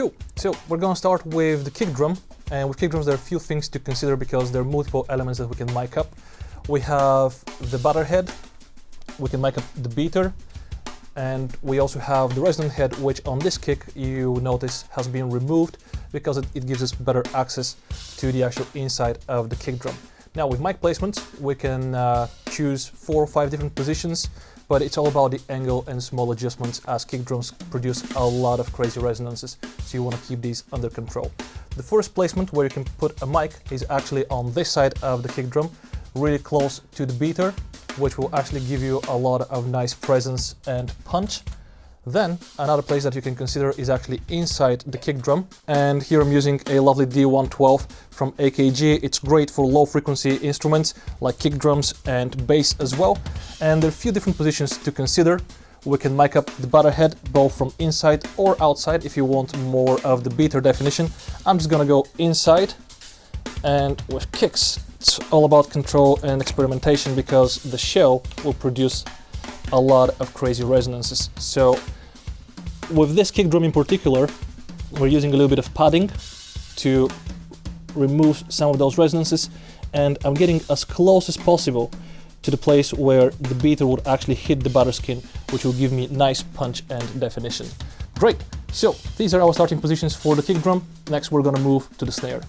Cool, so we're gonna start with the kick drum, and with kick drums there are a few things to consider because there are multiple elements that we can mic up. We have the batter head, we can mic up the beater, and we also have the resonant head, which on this kick you notice has been removed because it gives us better access to the actual inside of the kick drum. Now with mic placements we can choose 4 or 5 different positions, but it's all about the angle and small adjustments as kick drums produce a lot of crazy resonances, so you want to keep these under control. The first placement where you can put a mic is actually on this side of the kick drum, really close to the beater, which will actually give you a lot of nice presence and punch. Then another place that you can consider is actually inside the kick drum, and here I'm using a lovely D112 from AKG. It's great for low frequency instruments like kick drums and bass as well, and there are a few different positions to consider. We can mic up the batter head both from inside or outside if you want more of the beater definition. I'm just gonna go inside, and with kicks it's all about control and experimentation because the shell will produce a lot of crazy resonances. So with this kick drum in particular, we're using a little bit of padding to remove some of those resonances, and I'm getting as close as possible to the place where the beater would actually hit the batter skin, which will give me nice punch and definition. Great, so these are our starting positions for the kick drum. Next we're gonna move to the snare.